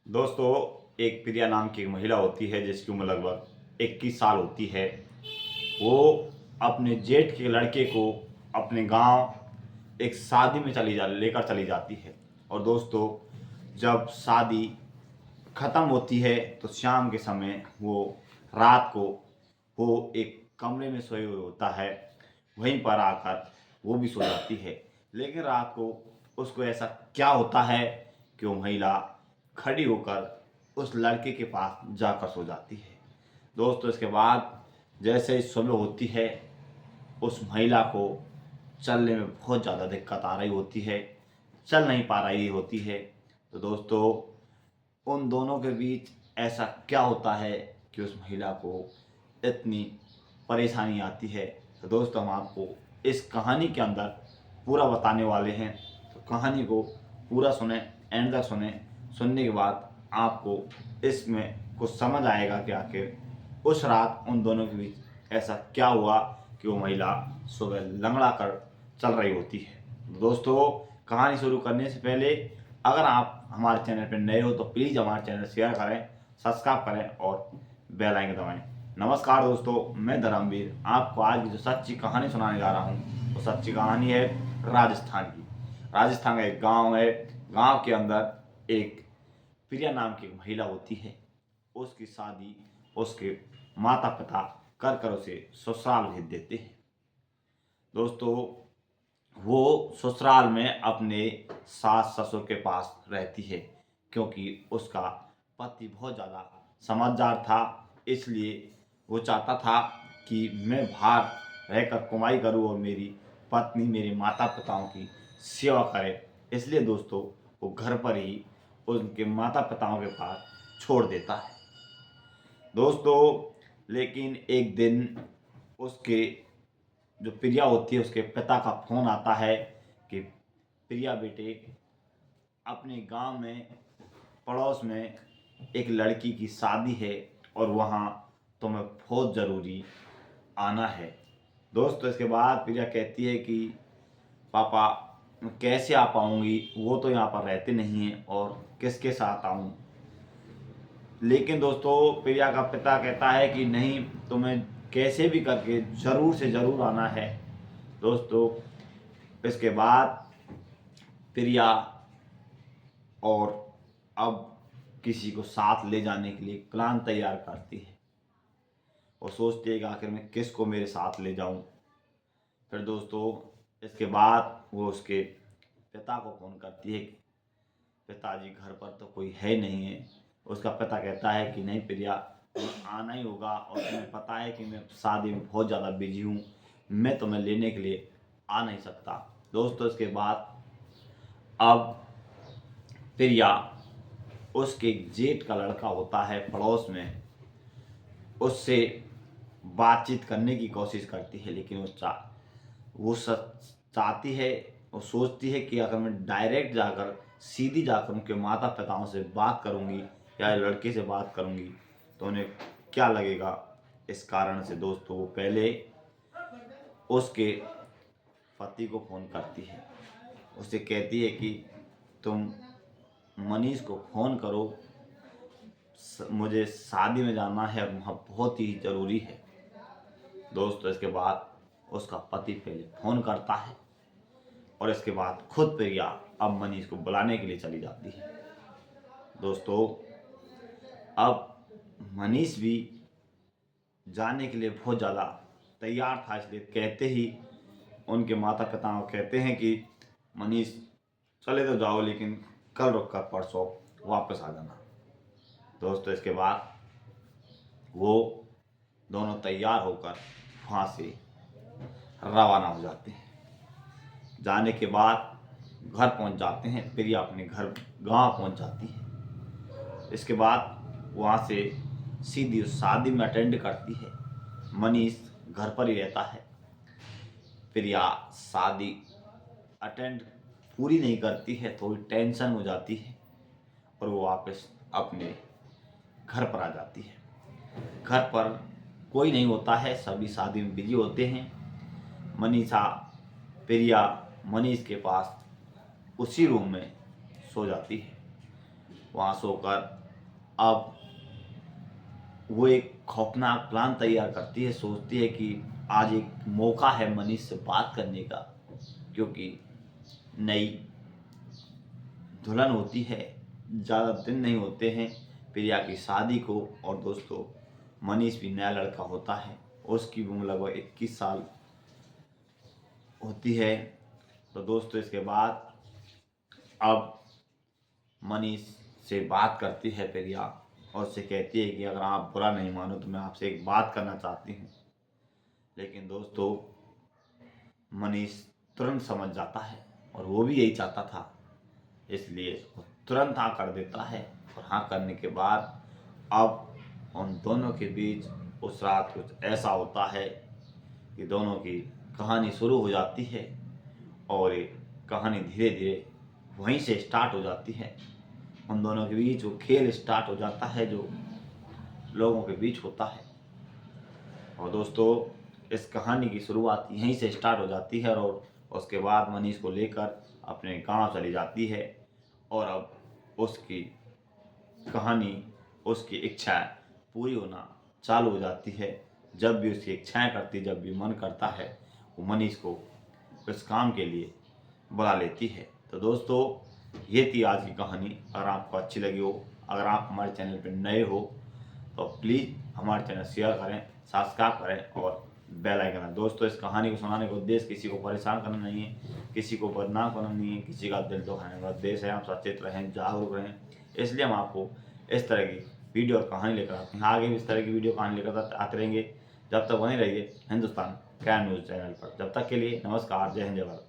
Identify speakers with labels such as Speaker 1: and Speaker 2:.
Speaker 1: दोस्तों, एक प्रिया नाम की एक महिला होती है जिसकी उम्र लगभग 21 साल होती है। वो अपने जेठ के लड़के को अपने गांव एक शादी में लेकर चली जाती है। और दोस्तों, जब शादी ख़त्म होती है तो शाम के समय रात को वो एक कमरे में सोए हुए होता है। वहीं पर आकर वो भी सो जाती है। लेकिन रात को उसको ऐसा क्या होता है कि वो महिला खड़ी होकर उस लड़के के पास जाकर सो जाती है। दोस्तों, इसके बाद जैसे ही सुबह होती है, उस महिला को चलने में बहुत ज़्यादा दिक्कत आ रही होती है, चल नहीं पा रही होती है। तो दोस्तों, उन दोनों के बीच ऐसा क्या होता है कि उस महिला को इतनी परेशानी आती है। तो दोस्तों, हम आपको इस कहानी के अंदर पूरा बताने वाले हैं। तो कहानी को पूरा सुने, एंड तक सुने। सुनने के बाद आपको इसमें कुछ समझ आएगा कि आखिर उस रात उन दोनों के बीच ऐसा क्या हुआ कि वो महिला सुबह लंगड़ा कर चल रही होती है। दोस्तों, कहानी शुरू करने से पहले अगर आप हमारे चैनल पर नए हो तो प्लीज़ हमारे चैनल शेयर करें, सब्सक्राइब करें और बेल आइकन दबाएं। नमस्कार दोस्तों, मैं धर्मवीर आपको आज की जो सच्ची कहानी सुनाने जा रहा हूँ वो सच्ची कहानी है राजस्थान की। राजस्थान का एक गांव है। गांव के अंदर एक प्रिया नाम की एक महिला होती है। उसकी शादी उसके माता पिता कर कर उसे ससुराल भेज देते हैं। दोस्तों, वो ससुराल में अपने सास ससुर के पास रहती है, क्योंकि उसका पति बहुत ज़्यादा समझदार था। इसलिए वो चाहता था कि मैं बाहर रहकर कमाई करूं और मेरी पत्नी मेरे माता पिताओं की सेवा करे। इसलिए दोस्तों, वो घर पर ही उनके माता पिताओं के पास छोड़ देता है। दोस्तों, लेकिन एक दिन उसके जो प्रिया होती है उसके पिता का फ़ोन आता है कि प्रिया बेटे, अपने गांव में पड़ोस में एक लड़की की शादी है और वहाँ तुम्हें बहुत ज़रूरी आना है। दोस्तों, इसके बाद प्रिया कहती है कि पापा, मैं कैसे आ पाऊँगी, वो तो यहाँ पर रहते नहीं हैं और किसके साथ आऊँ। लेकिन दोस्तों, प्रिया का पिता कहता है कि नहीं, तुम्हें कैसे भी करके ज़रूर से ज़रूर आना है। दोस्तों, इसके बाद प्रिया और अब किसी को साथ ले जाने के लिए प्लान तैयार करती है और सोचती है कि आखिर मैं किसको मेरे साथ ले जाऊं। फिर दोस्तों, इसके बाद वो उसके पिता को फ़ोन करती है कि पिताजी, घर पर तो कोई है नहीं है। उसका पिता कहता है कि नहीं प्रिया, तुम्हें आना ही होगा और तुम्हें पता है कि मैं शादी में बहुत ज़्यादा बिजी हूँ, मैं तुम्हें लेने के लिए आ नहीं सकता। दोस्तों, इसके बाद अब प्रिया उसके जेठ का लड़का होता है पड़ोस में, उससे बातचीत करने की कोशिश करती है। लेकिन वो चाहती है और सोचती है कि अगर मैं डायरेक्ट जाकर सीधी जाकर उनके माता पिताओं से बात करूंगी या लड़के से बात करूंगी तो उन्हें क्या लगेगा। इस कारण से दोस्तों, वो पहले उसके पति को फ़ोन करती है। उसे कहती है कि तुम मनीष को फ़ोन करो, मुझे शादी में जाना है और वहाँ बहुत ही ज़रूरी है। दोस्तों, इसके बाद उसका पति पहले फ़ोन करता है और इसके बाद खुद प्रिया अब मनीष को बुलाने के लिए चली जाती है। दोस्तों, अब मनीष भी जाने के लिए बहुत ज़्यादा तैयार था। इसलिए कहते ही उनके माता पिता कहते हैं कि मनीष, चले तो जाओ लेकिन कल रुक कर परसों वापस आ जाना। दोस्तों, इसके बाद वो दोनों तैयार होकर वहाँ से रवाना हो जाते हैं। जाने के बाद घर पहुँच जाते हैं। प्रिया अपने घर गांव पहुँच जाती है। इसके बाद वहाँ से सीधी उस शादी में अटेंड करती है। मनीष घर पर ही रहता है। प्रिया शादी अटेंड पूरी नहीं करती है, थोड़ी टेंशन हो जाती है और वो वापस अपने घर पर आ जाती है। घर पर कोई नहीं होता है, सभी शादी में बिजी होते हैं। मनीषा प्रिया मनीष के पास उसी रूम में सो जाती है। वहाँ सोकर अब वो एक खौफनाक प्लान तैयार करती है, सोचती है कि आज एक मौका है मनीष से बात करने का, क्योंकि नई दुल्हन होती है, ज़्यादा दिन नहीं होते हैं प्रिया की शादी को। और दोस्तों मनीष भी नया लड़का होता है, उसकी उम्र लगभग 21 साल होती है। तो दोस्तों इसके बाद अब मनीष से बात करती है प्रिया और उससे कहती है कि अगर आप बुरा नहीं मानो तो मैं आपसे एक बात करना चाहती हूँ। लेकिन दोस्तों मनीष तुरंत समझ जाता है और वो भी यही चाहता था, इसलिए वो तुरंत हाँ कर देता है। और हाँ करने के बाद अब उन दोनों के बीच उस रात कुछ ऐसा होता है कि दोनों की कहानी शुरू हो जाती है और ये कहानी धीरे धीरे वहीं से स्टार्ट हो जाती है। उन दोनों के बीच वो खेल स्टार्ट हो जाता है जो लोगों के बीच होता है। और दोस्तों इस कहानी की शुरुआत यहीं से स्टार्ट हो जाती है और उसके बाद मनीष को लेकर अपने गांव चली जाती है। और अब उसकी कहानी, उसकी इच्छाएं पूरी होना चालू हो जाती है। जब भी उसकी इच्छाएं करती, जब भी मन करता है, वो मनीष को इस काम के लिए बुला लेती है। तो दोस्तों ये थी आज की कहानी। अगर आपको अच्छी लगी हो, अगर आप हमारे चैनल पर नए हो तो प्लीज़ हमारे चैनल शेयर करें, सब्सक्राइब करें और बेल आइकन दबाएं। दोस्तों इस कहानी को सुनाने का उद्देश्य किसी को परेशान करना नहीं है, किसी को बदनाम करना नहीं है, किसी का दिल दुखाने का उद्देश्य है। हम सचेत रहें, जागरूक रहें, इसलिए हम आपको इस तरह की वीडियो और कहानी लेकर आते हैं। आगे भी इस तरह की वीडियो कहानी लेकर आते रहेंगे। जब तक बने रहिए हिंदुस्तान क्राइम न्यूज़ चैनल पर। जब तक के लिए नमस्कार, जय हिंद, जय भारत।